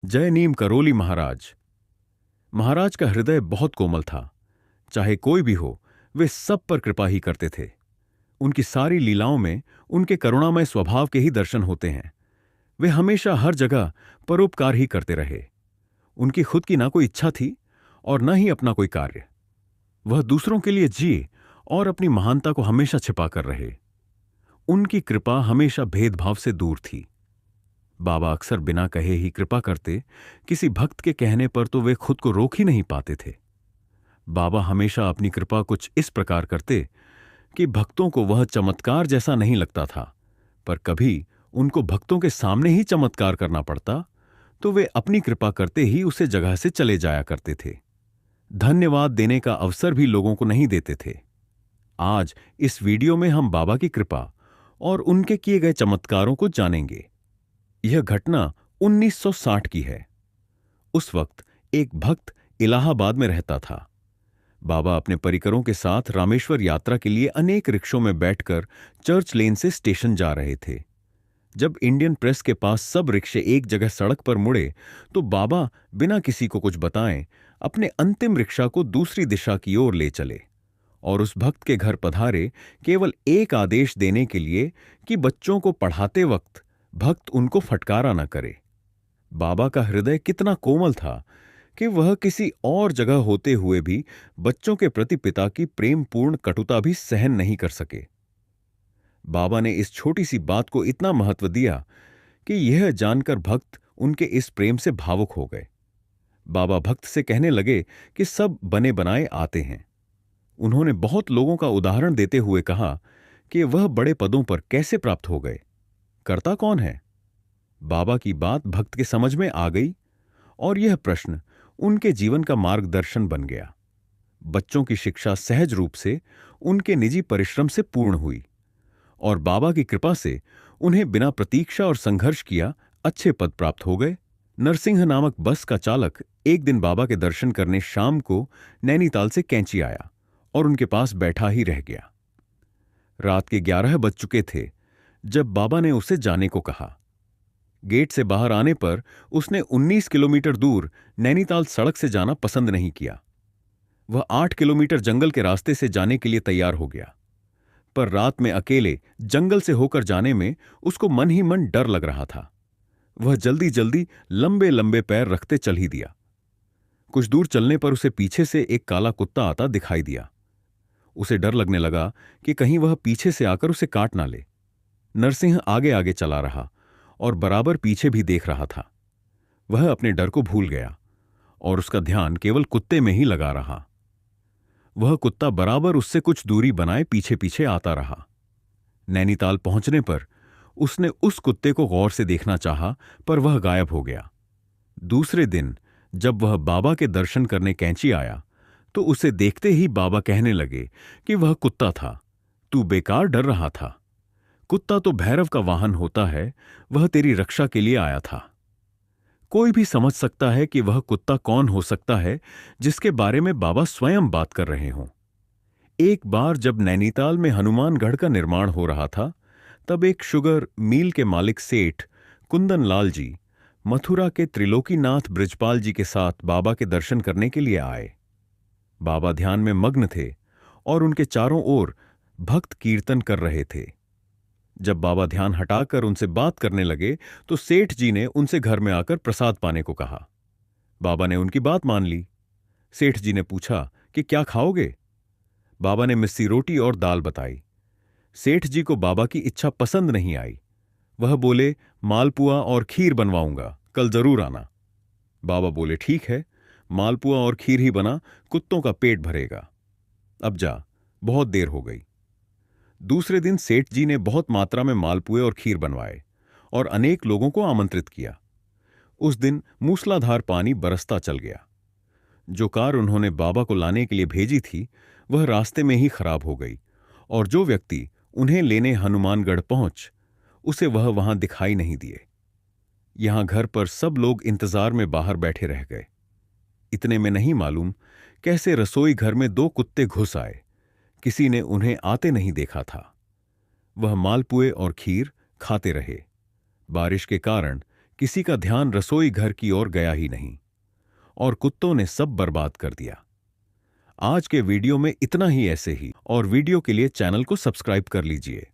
जय नीम करोली महाराज। महाराज का हृदय बहुत कोमल था। चाहे कोई भी हो, वे सब पर कृपा ही करते थे। उनकी सारी लीलाओं में उनके करुणामय स्वभाव के ही दर्शन होते हैं। वे हमेशा हर जगह परोपकार ही करते रहे। उनकी खुद की ना कोई इच्छा थी और न ही अपना कोई कार्य। वह दूसरों के लिए जिए और अपनी महानता को हमेशा छिपा कर रहे। उनकी कृपा हमेशा भेदभाव से दूर थी। बाबा अक्सर बिना कहे ही कृपा करते। किसी भक्त के कहने पर तो वे खुद को रोक ही नहीं पाते थे। बाबा हमेशा अपनी कृपा कुछ इस प्रकार करते कि भक्तों को वह चमत्कार जैसा नहीं लगता था, पर कभी उनको भक्तों के सामने ही चमत्कार करना पड़ता तो वे अपनी कृपा करते ही उसे जगह से चले जाया करते थे। धन्यवाद देने का अवसर भी लोगों को नहीं देते थे। आज इस वीडियो में हम बाबा की कृपा और उनके किए गए चमत्कारों को जानेंगे। यह घटना 1960 की है। उस वक्त एक भक्त इलाहाबाद में रहता था। बाबा अपने परिकरों के साथ रामेश्वर यात्रा के लिए अनेक रिक्शों में बैठकर चर्च लेन से स्टेशन जा रहे थे। जब इंडियन प्रेस के पास सब रिक्शे एक जगह सड़क पर मुड़े तो बाबा बिना किसी को कुछ बताएं अपने अंतिम रिक्शा को दूसरी दिशा की ओर ले चले और उस भक्त के घर पधारे केवल एक आदेश देने के लिए कि बच्चों को पढ़ाते वक्त भक्त उनको फटकारा न करे। बाबा का हृदय कितना कोमल था कि वह किसी और जगह होते हुए भी बच्चों के प्रति पिता की प्रेमपूर्ण कटुता भी सहन नहीं कर सके। बाबा ने इस छोटी सी बात को इतना महत्व दिया कि यह जानकर भक्त उनके इस प्रेम से भावुक हो गए। बाबा भक्त से कहने लगे कि सब बने बनाए आते हैं। उन्होंने बहुत लोगों का उदाहरण देते हुए कहा कि वह बड़े पदों पर कैसे प्राप्त हो गए, करता कौन है। बाबा की बात भक्त के समझ में आ गई और यह प्रश्न उनके जीवन का मार्गदर्शन बन गया। बच्चों की शिक्षा सहज रूप से उनके निजी परिश्रम से पूर्ण हुई और बाबा की कृपा से उन्हें बिना प्रतीक्षा और संघर्ष किया अच्छे पद प्राप्त हो गए। नरसिंह नामक बस का चालक एक दिन बाबा के दर्शन करने शाम को नैनीताल से कैंची आया और उनके पास बैठा ही रह गया। रात के 11 बज चुके थे जब बाबा ने उसे जाने को कहा। गेट से बाहर आने पर उसने 19 किलोमीटर दूर नैनीताल सड़क से जाना पसंद नहीं किया। वह 8 किलोमीटर जंगल के रास्ते से जाने के लिए तैयार हो गया, पर रात में अकेले जंगल से होकर जाने में उसको मन ही मन डर लग रहा था। वह जल्दी जल्दी लंबे लंबे पैर रखते चल ही दिया। कुछ दूर चलने पर उसे पीछे से एक काला कुत्ता आता दिखाई दिया। उसे डर लगने लगा कि कहीं वह पीछे से आकर उसे काट ना ले। नरसिंह आगे आगे चला रहा और बराबर पीछे भी देख रहा था। वह अपने डर को भूल गया और उसका ध्यान केवल कुत्ते में ही लगा रहा। वह कुत्ता बराबर उससे कुछ दूरी बनाए पीछे पीछे आता रहा। नैनीताल पहुंचने पर उसने उस कुत्ते को गौर से देखना चाहा, पर वह गायब हो गया। दूसरे दिन जब वह बाबा के दर्शन करने कैंची आया तो उसे देखते ही बाबा कहने लगे कि वह कुत्ता था, तू बेकार डर रहा था। कुत्ता तो भैरव का वाहन होता है, वह तेरी रक्षा के लिए आया था। कोई भी समझ सकता है कि वह कुत्ता कौन हो सकता है जिसके बारे में बाबा स्वयं बात कर रहे हों। एक बार जब नैनीताल में हनुमानगढ़ का निर्माण हो रहा था, तब एक शुगर मिल के मालिक सेठ कुंदन लाल जी मथुरा के त्रिलोकीनाथ ब्रिजपाल जी के साथ बाबा के दर्शन करने के लिए आए। बाबा ध्यान में मग्न थे और उनके चारों ओर भक्त कीर्तन कर रहे थे। जब बाबा ध्यान हटाकर उनसे बात करने लगे तो सेठ जी ने उनसे घर में आकर प्रसाद पाने को कहा। बाबा ने उनकी बात मान ली। सेठ जी ने पूछा कि क्या खाओगे। बाबा ने मिस्सी रोटी और दाल बताई। सेठ जी को बाबा की इच्छा पसंद नहीं आई। वह बोले, मालपुआ और खीर बनवाऊंगा, कल जरूर आना। बाबा बोले, ठीक है, मालपुआ और खीर ही बना, कुत्तों का पेट भरेगा। अब जा, बहुत देर हो गई। दूसरे दिन सेठ जी ने बहुत मात्रा में मालपुए और खीर बनवाए और अनेक लोगों को आमंत्रित किया। उस दिन मूसलाधार पानी बरसता चल गया। जो कार उन्होंने बाबा को लाने के लिए भेजी थी वह रास्ते में ही खराब हो गई और जो व्यक्ति उन्हें लेने हनुमानगढ़ पहुंच उसे वह वहां दिखाई नहीं दिए। यहां घर पर सब लोग इंतजार में बाहर बैठे रह गए। इतने में नहीं मालूम कैसे रसोई घर में 2 कुत्ते घुस आए। किसी ने उन्हें आते नहीं देखा था। वह मालपुए और खीर खाते रहे। बारिश के कारण किसी का ध्यान रसोई घर की ओर गया ही नहीं और कुत्तों ने सब बर्बाद कर दिया। आज के वीडियो में इतना ही। ऐसे ही और वीडियो के लिए चैनल को सब्सक्राइब कर लीजिए।